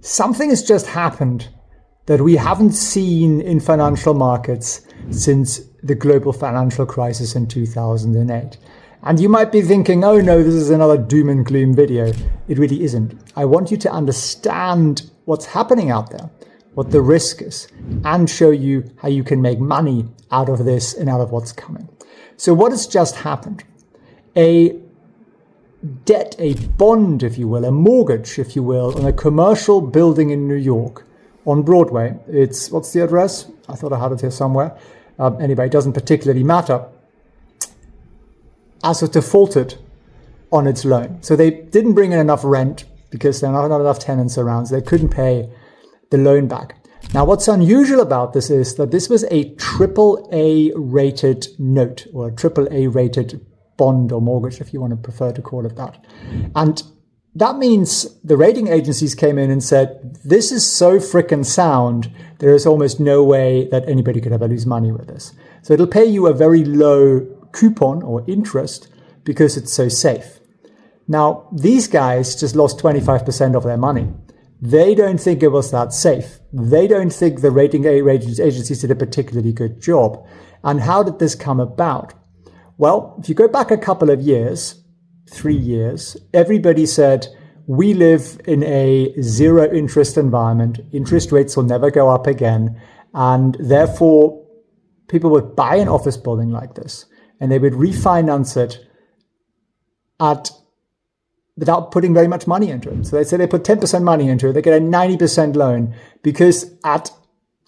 Something has just happened that we haven't seen in financial markets since the global financial crisis in 2008. And you might be thinking, oh no, this is another doom and gloom video. It really isn't. I want you to understand what's happening out there, what the risk is, and show you how you can make money out of this and out of what's coming. So what has just happened? A debt, a bond, if you will, a mortgage, if you will, on a commercial building in New York on Broadway. It's, what's the address? I thought I had it here somewhere. Anyway, it doesn't particularly matter. As defaulted on its loan. So they didn't bring in enough rent because there are not enough tenants around. So they couldn't pay the loan back. Now, what's unusual about this is that this was a AAA rated note, or a AAA rated bond or mortgage, if you want to prefer to call it that. And that means the rating agencies came in and said, this is so frickin' sound, there is almost no way that anybody could ever lose money with this. So it'll pay you a very low coupon or interest because it's so safe. Now, these guys just lost 25% of their money. They don't think it was that safe. They don't think the rating agencies did a particularly good job. And how did this come about? Well, if you go back a couple of years, 3 years, everybody said, we live in a zero interest environment. Interest rates will never go up again. And therefore, people would buy an office building like this and they would refinance it without putting very much money into it. So they say they put 10% money into it, they get a 90% loan because at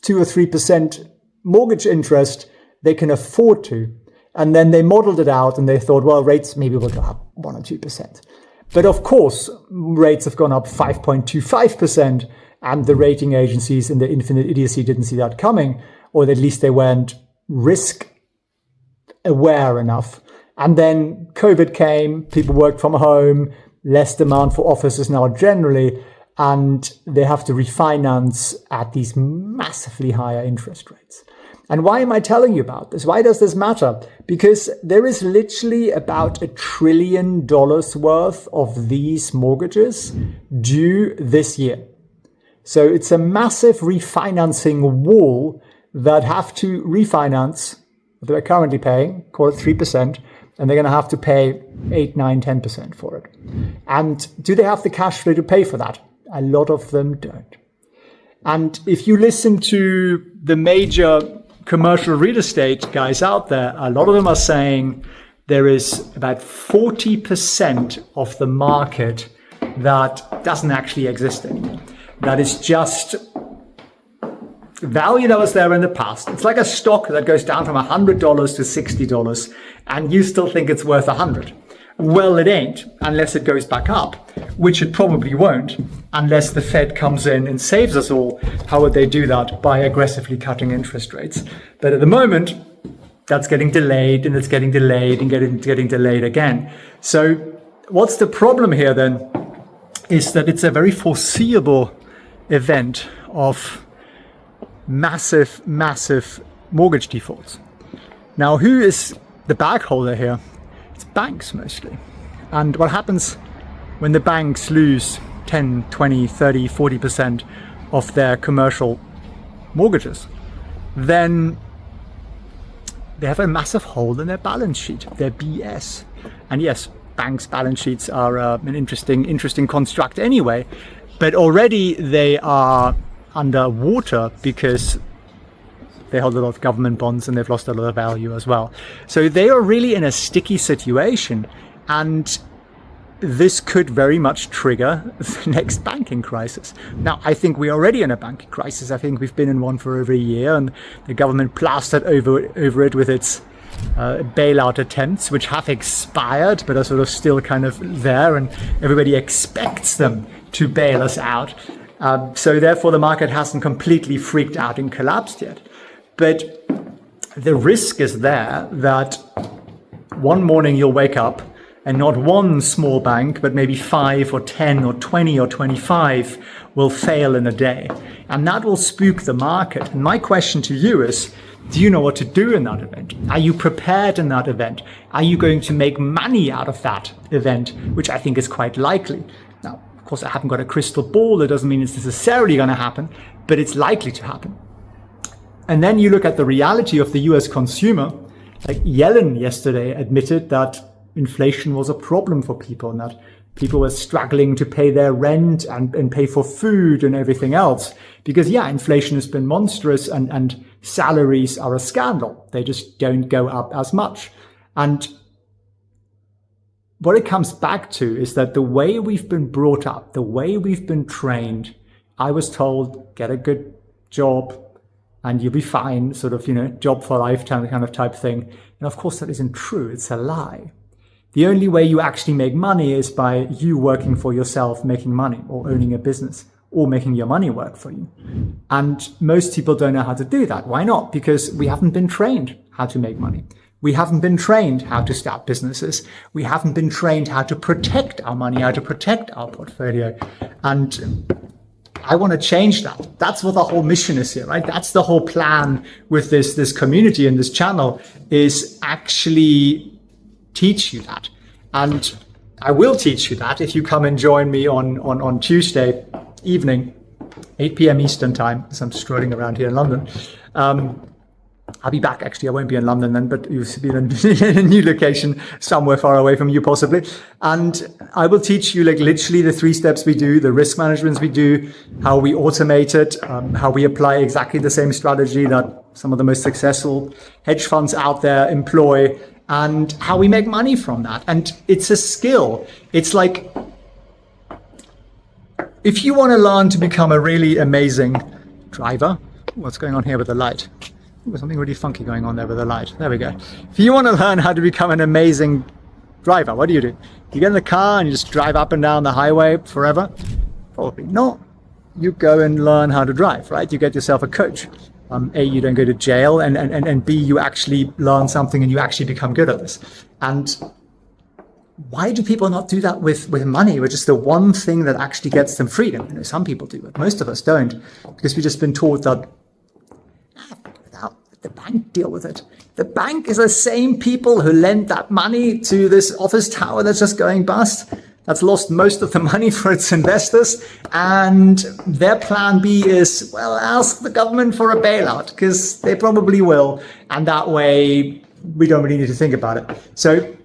2 or 3% mortgage interest, they can afford to. And then they modeled it out and they thought, well, rates maybe will go up 1 or 2%. But of course, rates have gone up 5.25%, and the rating agencies in the infinite idiocy didn't see that coming, or at least they weren't risk aware enough. And then COVID came, people worked from home, less demand for offices now generally, and they have to refinance at these massively higher interest rates. And why am I telling you about this? Why does this matter? Because there is literally about $1 trillion worth of these mortgages due this year. So it's a massive refinancing wall that have to refinance what they're currently paying, call it 3%, and they're going to have to pay 8, 9, 10% for it. And do they have the cash flow to pay for that? A lot of them don't. And if you listen to the major commercial real estate guys out there, a lot of them are saying there is about 40% of the market that doesn't actually exist anymore. That is just value that was there in the past. It's like a stock that goes down from $100 to $60 and you still think it's worth 100. Well, it ain't unless it goes back up, which it probably won't unless the Fed comes in and saves us all. How would they do that? By aggressively cutting interest rates. But at the moment, that's getting delayed and it's getting delayed and getting delayed again. So what's the problem here then is that it's a very foreseeable event of massive mortgage defaults. Now, who is the bag holder here? It's banks mostly. And what happens when the banks lose 10, 20, 30, 40% of their commercial mortgages? Then they have a massive hole in their balance sheet, their BS. And yes, banks' balance sheets are an interesting construct anyway, but already they are underwater because they hold a lot of government bonds and they've lost a lot of value as well. So they are really in a sticky situation, and this could very much trigger the next banking crisis. Now, I think we're already in a banking crisis. I think we've been in one for over a year, and the government plastered over it with its bailout attempts, which have expired but are sort of still kind of there, and everybody expects them to bail us out. So therefore, the market hasn't completely freaked out and collapsed yet. But the risk is there that one morning you'll wake up and not one small bank, but maybe 5 or 10 or 20 or 25 will fail in a day. And that will spook the market. And my question to you is, do you know what to do in that event? Are you prepared in that event? Are you going to make money out of that event, which I think is quite likely? Now, of course, I haven't got a crystal ball. That doesn't mean it's necessarily going to happen, but it's likely to happen. And then you look at the reality of the US consumer. Like Yellen yesterday admitted that inflation was a problem for people and that people were struggling to pay their rent and pay for food and everything else. Because, yeah, inflation has been monstrous and salaries are a scandal. They just don't go up as much. And what it comes back to is that the way we've been brought up, the way we've been trained, I was told, get a good job and you'll be fine, sort of, job for lifetime kind of type thing. And of course, that isn't true. It's a lie. The only way you actually make money is by you working for yourself, making money, or owning a business, or making your money work for you. And most people don't know how to do that. Why not? Because we haven't been trained how to make money. We haven't been trained how to start businesses. We haven't been trained how to protect our money, how to protect our portfolio. And I want to change that. That's what the whole mission is here, right? That's the whole plan with this community and this channel, is actually teach you that. And I will teach you that if you come and join me on Tuesday evening, 8 p.m. Eastern time, as I'm strolling around here in London. I'll be back, actually. I won't be in London then, but you'll be in a new location somewhere far away from you, possibly. And I will teach you like literally the 3 steps we do, the risk management we do, how we automate it, how we apply exactly the same strategy that some of the most successful hedge funds out there employ, and how we make money from that. And it's a skill. It's like, if you want to learn to become a really amazing driver, what's going on here with the light? There's something really funky going on there with the light. There we go. If you want to learn how to become an amazing driver, what do? You get in the car and you just drive up and down the highway forever? Probably not. You go and learn how to drive, right? You get yourself a coach. A, you don't go to jail, and B, you actually learn something and you actually become good at this. And why do people not do that with money, which is the one thing that actually gets them freedom? Some people do, but most of us don't, because we've just been taught that the bank deal with it. The bank is the same people who lend that money to this office tower that's just going bust, that's lost most of the money for its investors. And their plan B is, well, ask the government for a bailout, because they probably will. And that way, we don't really need to think about it. So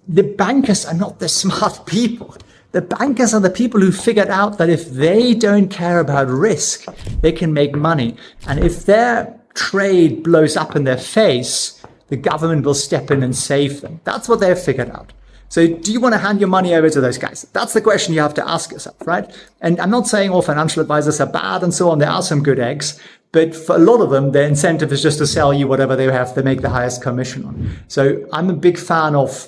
the bankers are not the smart people. The bankers are the people who figured out that if they don't care about risk, they can make money. And if their trade blows up in their face, the government will step in and save them. That's what they've figured out. So do you want to hand your money over to those guys? That's the question you have to ask yourself, right? And I'm not saying all financial advisors are bad and so on. There are some good eggs, but for a lot of them, their incentive is just to sell you whatever they have to make the highest commission on. So I'm a big fan of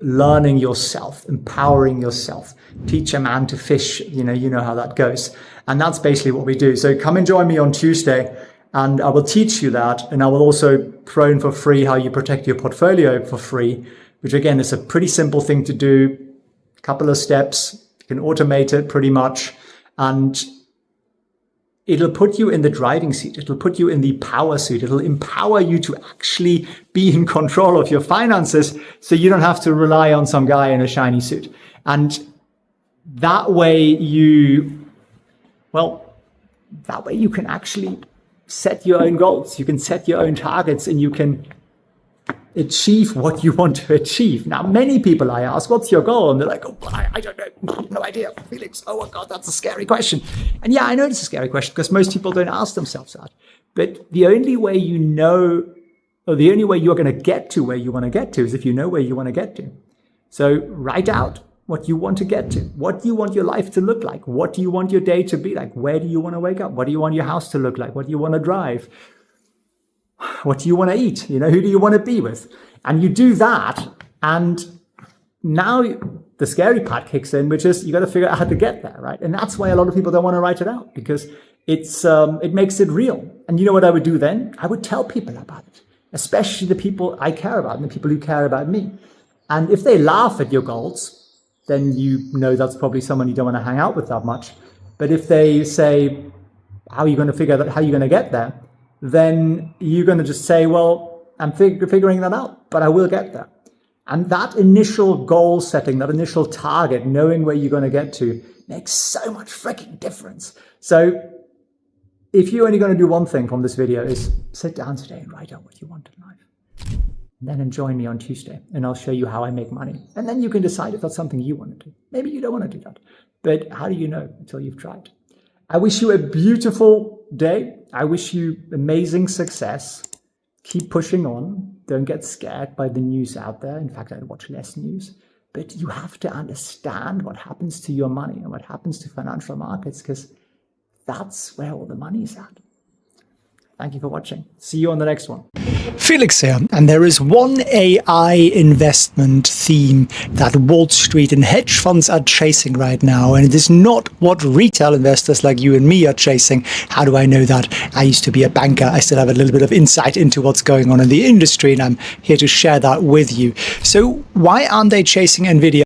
learning yourself, empowering yourself. Teach a man to fish, you know how that goes. And that's basically what we do. So come and join me on Tuesday, and I will teach you that. And I will also throw in for free how you protect your portfolio for free, which again is a pretty simple thing to do. A couple of steps, you can automate it pretty much. And it'll put you in the driving seat. It'll put you in the power seat. It'll empower you to actually be in control of your finances, so you don't have to rely on some guy in a shiny suit. And that way you can actually set your own goals. You can set your own targets, and you can achieve what you want to achieve. Now, many people I ask, what's your goal? And they're like, I don't know, no idea, Felix. Oh my God, that's a scary question. And yeah, I know it's a scary question because most people don't ask themselves that. But the only way the only way you're going to get to where you want to get to is if you know where you want to get to. So write out what you want to get to. What do you want your life to look like? What do you want your day to be like? Where do you want to wake up? What do you want your house to look like? What do you want to drive? What do you want to eat? Who do you want to be with? And you do that, and now the scary part kicks in, which is you got to figure out how to get there, right? And that's why a lot of people don't want to write it out, because it makes it real. And you know what I would do then? I would tell people about it, especially the people I care about and the people who care about me. And if they laugh at your goals, then you know that's probably someone you don't want to hang out with that much. But if they say, how are you going to figure that? How are you going to get there? Then you're going to just say, well, I'm figuring that out, but I will get there. And that initial goal setting, that initial target, knowing where you're going to get to, makes so much freaking difference. So if you're only going to do one thing from this video, is sit down today and write out what you want in life. And then join me on Tuesday and I'll show you how I make money. And then you can decide if that's something you want to do. Maybe you don't want to do that. But how do you know until you've tried? I wish you a beautiful day. I wish you amazing success. Keep pushing on. Don't get scared by the news out there. In fact, I'd watch less news. But you have to understand what happens to your money and what happens to financial markets, because that's where all the money is at. Thank you for watching. See you on the next one. Felix here, and there is one AI investment theme that Wall Street and hedge funds are chasing right now, and it is not what retail investors like you and me are chasing. How do I know that? I used to be a banker. I still have a little bit of insight into what's going on in the industry, and I'm here to share that with you. So why aren't they chasing NVIDIA?